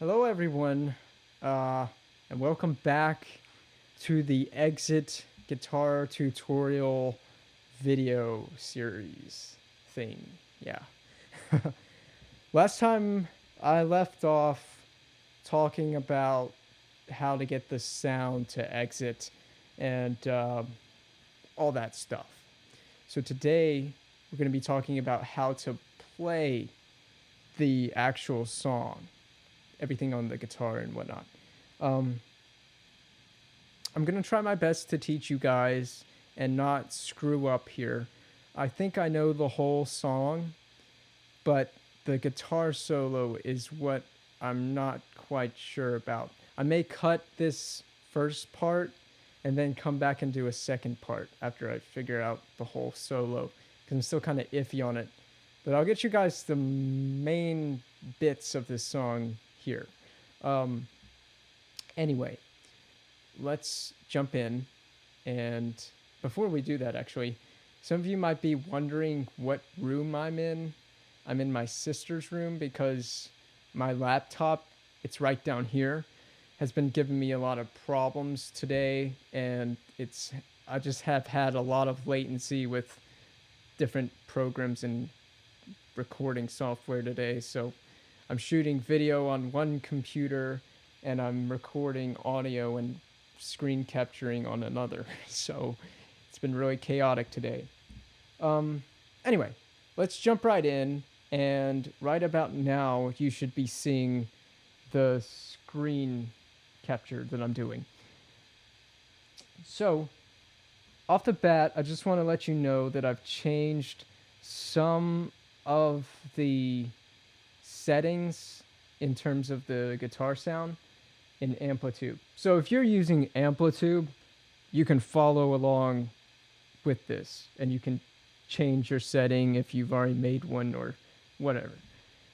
Hello, everyone, and welcome back to the Exit Guitar Tutorial video series thing. Yeah. Last time I left off talking about how to get the sound to exit and all that stuff. So today we're going to be talking about how to play the actual song, everything on the guitar and whatnot. I'm going to try my best to teach you guys and not screw up here. I think I know the whole song, but the guitar solo is what I'm not quite sure about. I may cut this first part and then come back and do a second part after I figure out the whole solo, because I'm still kind of iffy on it. But I'll get you guys the main bits of this song here. Anyway, let's jump in. And before we do that, actually, some of you might be wondering what room I'm in. I'm in my sister's room because my laptop, it's right down here, has been giving me a lot of problems today, and I just have had a lot of latency with different programs and recording software today. So I'm shooting video on one computer and I'm recording audio and screen capturing on another. So it's been really chaotic today. Anyway, let's jump right in. And right about now, you should be seeing the screen capture that I'm doing. So off the bat, I just want to let you know that I've changed some of the settings in terms of the guitar sound in Amplitude. So if you're using Amplitude, you can follow along with this and you can change your setting if you've already made one or whatever.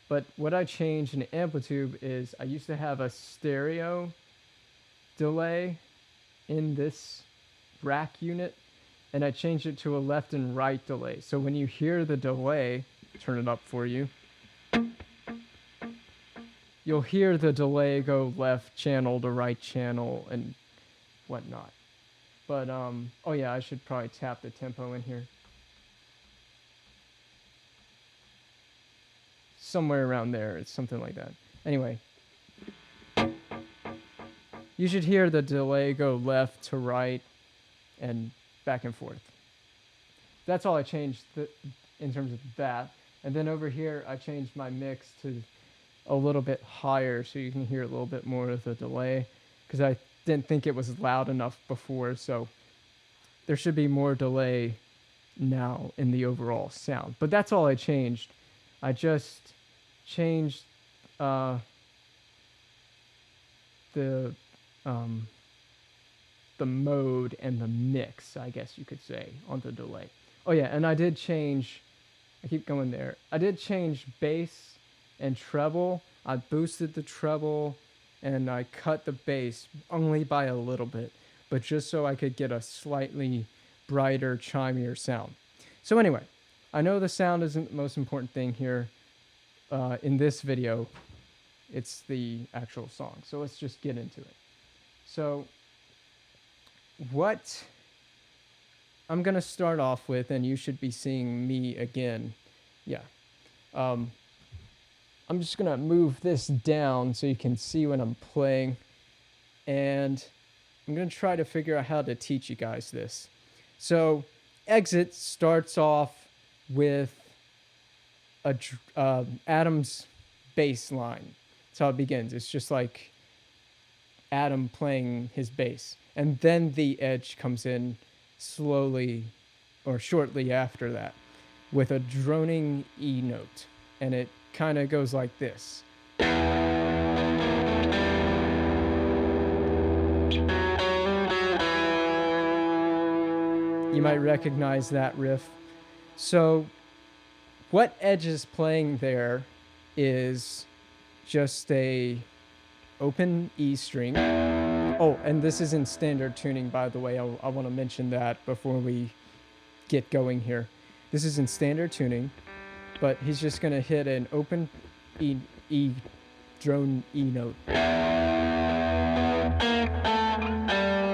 But what I changed in Amplitude is I used to have a stereo delay in this rack unit, and I changed it to a left and right delay. So when you hear the delay, turn it up for you, you'll hear the delay go left channel to right channel and whatnot. But, oh yeah, I should probably tap the tempo in here. Somewhere around there, it's something like that. Anyway, you should hear the delay go left to right and back and forth. That's all I changed in terms of that. And then over here, I changed my mix to a little bit higher so you can hear a little bit more of the delay, because I didn't think it was loud enough before, so there should be more delay now in the overall sound. But that's all I changed. I just changed the mode and the mix, I guess you could say, on the delay. Oh yeah, and I did change, I keep going there, I did change bass and treble. I boosted the treble and I cut the bass only by a little bit, but just so I could get a slightly brighter, chimier sound. So anyway, I know the sound isn't the most important thing here in this video. It's the actual song. So let's just get into it. So what I'm going to start off with, and you should be seeing me again. Yeah. I'm just going to move this down so you can see when I'm playing. And I'm going to try to figure out how to teach you guys this. So exit starts off with Adam's bass line. That's how it begins. It's just like Adam playing his bass. And then the edge comes in slowly or shortly after that with a droning E note. And it kind of goes like this. You might recognize that riff. So what Edge is playing there is just a open E string. Oh, and this is in standard tuning, by the way. I want to mention that before we get going here. This is in standard tuning, but he's just going to hit an open E drone E note.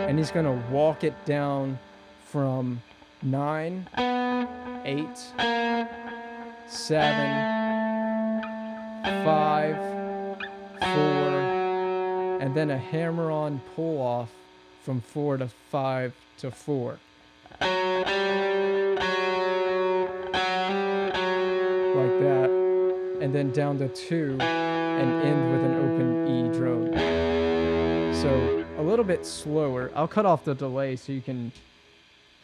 And he's gonna walk it down from 9, 8, 7, 5, 4, and then a hammer-on pull-off from 4 to 5 to 4. Like that. And then down to 2 and end with an open E drone. So a little bit slower. I'll cut off the delay so you can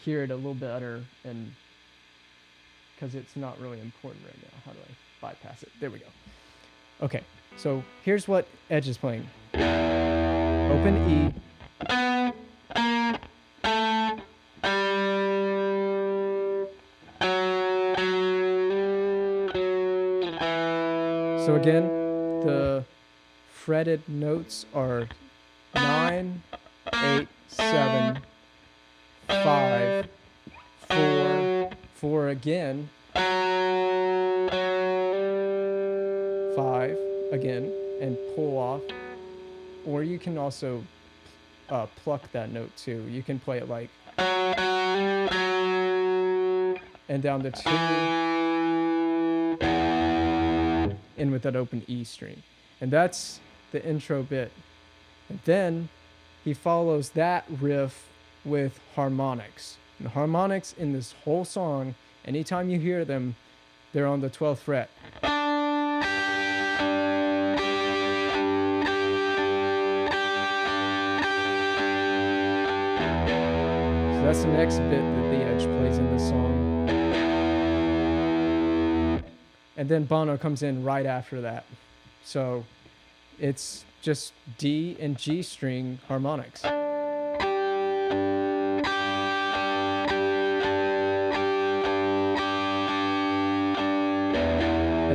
hear it a little better, and because it's not really important right now. How do I bypass it? There we go. Okay, so here's what Edge is playing. Open E. So again, the fretted notes are 9, 8, 7, 5, 4, 4 again, 5 again, and pull off. Or you can also pluck that note too. You can play it like, and down to 2, in with that open E string. And that's the intro bit. And then he follows that riff with harmonics. And the harmonics in this whole song, anytime you hear them, they're on the 12th fret. So that's the next bit that the Edge plays in the song. And then Bono comes in right after that. So it's just D and G string harmonics. And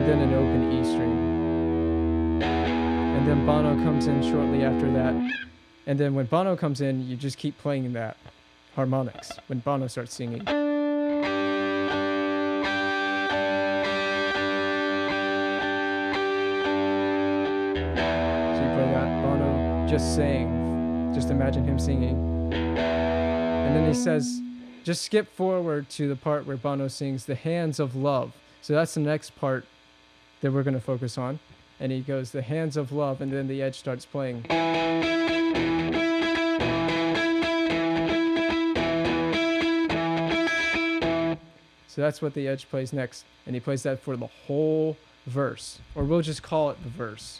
then an open E string. And then Bono comes in shortly after that. And then when Bono comes in, you just keep playing that harmonics when Bono starts singing. Just saying, just imagine him singing. And then he says, just skip forward to the part where Bono sings the hands of love. So that's the next part that we're going to focus on. And he goes, the hands of love, and then the Edge starts playing. So that's what the Edge plays next. And he plays that for the whole verse, or we'll just call it the verse.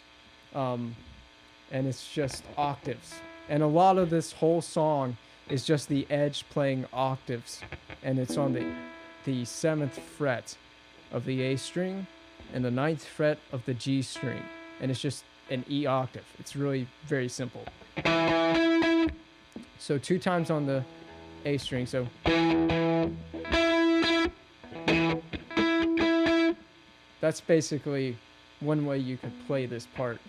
And it's just octaves. And a lot of this whole song is just the Edge playing octaves. And it's on the 7th fret of the A string and the 9th fret of the G string. And it's just an E octave. It's really very simple. So 2 times on the A string. So that's basically one way you could play this part.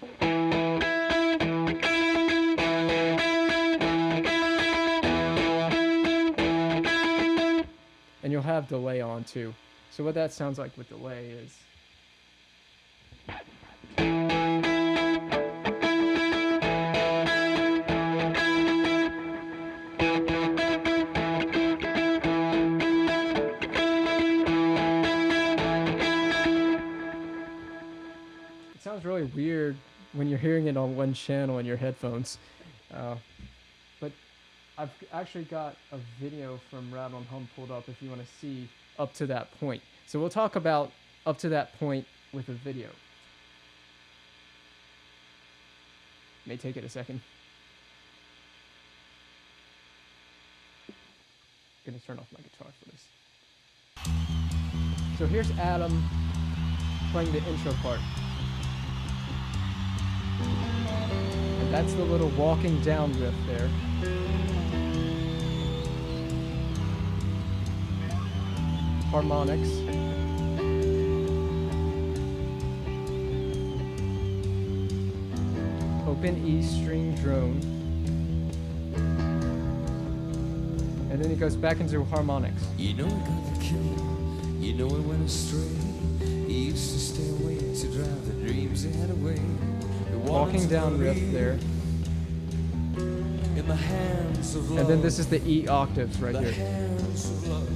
And you'll have delay on too. So what that sounds like with delay is... It sounds really weird when you're hearing it on one channel in your headphones. But I've actually got a video from Rattle and Hum pulled up if you want to see up to that point. So we'll talk about up to that point with a video. May take it a second. I'm gonna turn off my guitar for this. So here's Adam playing the intro part. And that's the little walking down riff there. Harmonics. Open E string drone. And then he goes back into harmonics. You know he got the kill, you know he went astray. He used to stay awake to drive the dreams he had away. walking down riff there. In the hands of love. And then this is the E octaves right The here. hands of love.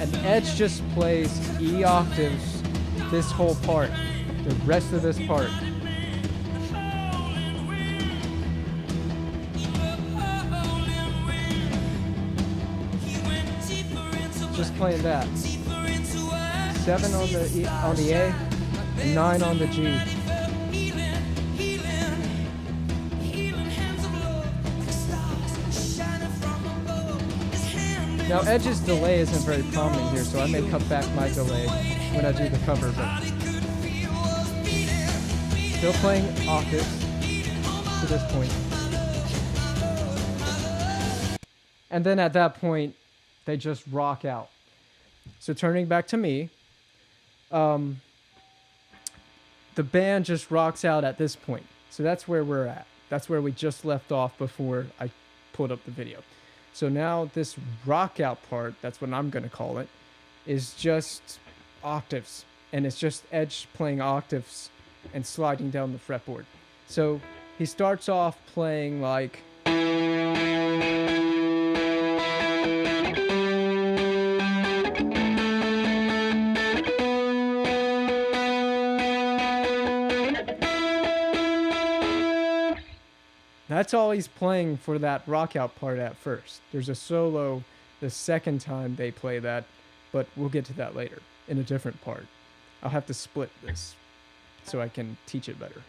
And Edge just plays E octaves this whole part, the rest of this part. Just playing that. 7 on the E, on the A, and 9 on the G. Now Edge's delay isn't very prominent here, so I may cut back my delay when I do the cover, but still playing octaves to this point. And then at that point, they just rock out. So turning back to me, the band just rocks out at this point. So that's where we're at. That's where we just left off before I pulled up the video. So now this rock out part, that's what I'm going to call it, is just octaves. And it's just Edge playing octaves and sliding down the fretboard. So he starts off playing like... That's all he's playing for that rock out part at first. There's a solo the second time they play that, but we'll get to that later in a different part. I'll have to split this so I can teach it better.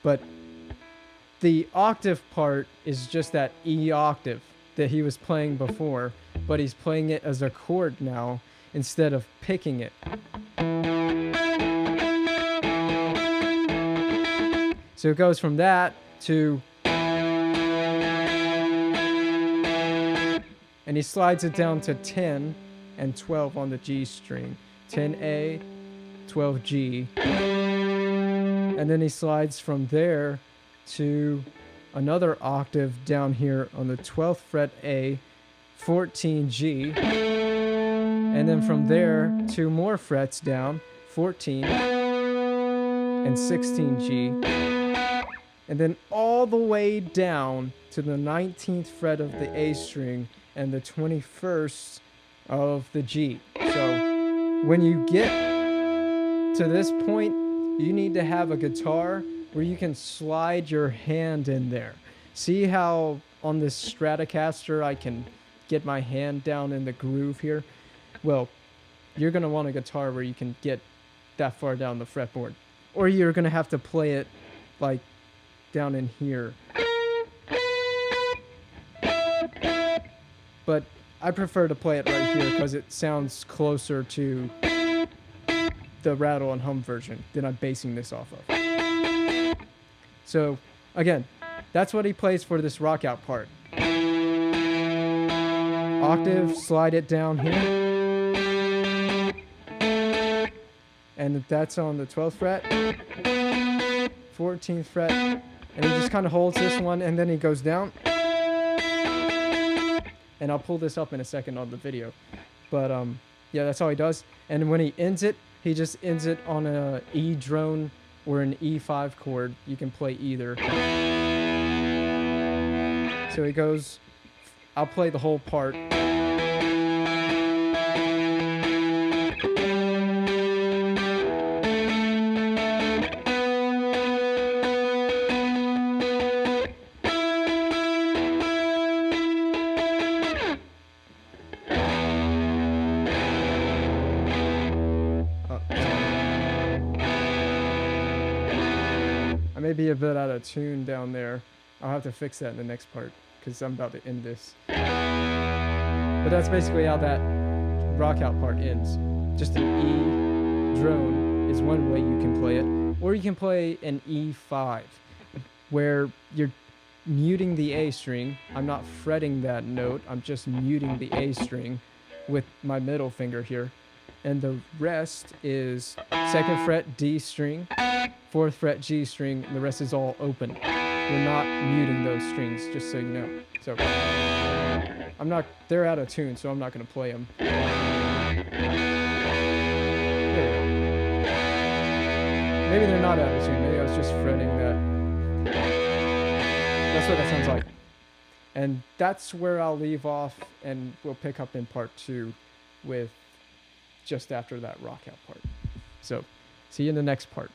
But the octave part is just that E octave that he was playing before, but he's playing it as a chord now instead of picking it. So it goes from that to... And he slides it down to 10 and 12 on the G string. 10A, 12G. And then he slides from there to another octave down here on the 12th fret A, 14G. And then from there, 2 more frets down, 14 and 16G. And then all the way down to the 19th fret of the A string and the 21st of the G. So when you get to this point, you need to have a guitar where you can slide your hand in there. See how on this Stratocaster I can get my hand down in the groove here? Well, you're gonna want a guitar where you can get that far down the fretboard. Or you're gonna have to play it like down in here. But I prefer to play it right here because it sounds closer to the rattle and hum version that I'm basing this off of. So again, that's what he plays for this rock out part. Octave, slide it down here. And that's on the 12th fret, 14th fret, and he just kind of holds this one and then he goes down. And I'll pull this up in a second on the video. But yeah, that's all he does. And when he ends it, he just ends it on a E drone or an E5 chord. You can play either. So he goes, I'll play the whole part. I may be a bit out of tune down there. I'll have to fix that in the next part because I'm about to end this. But that's basically how that rock out part ends. Just an E drone is one way you can play it. Or you can play an E5 where you're muting the A string. I'm not fretting that note. I'm just muting the A string with my middle finger here. And the rest is 2nd fret D string, 4th fret G string, and the rest is all open. we're not muting those strings, just so you know. So they're out of tune, so I'm not going to play them. Maybe they're not out of tune. Maybe I was just fretting that. That's what that sounds like. And that's where I'll leave off, and we'll pick up in part 2 with just after that Rockout part. So see you in the next part.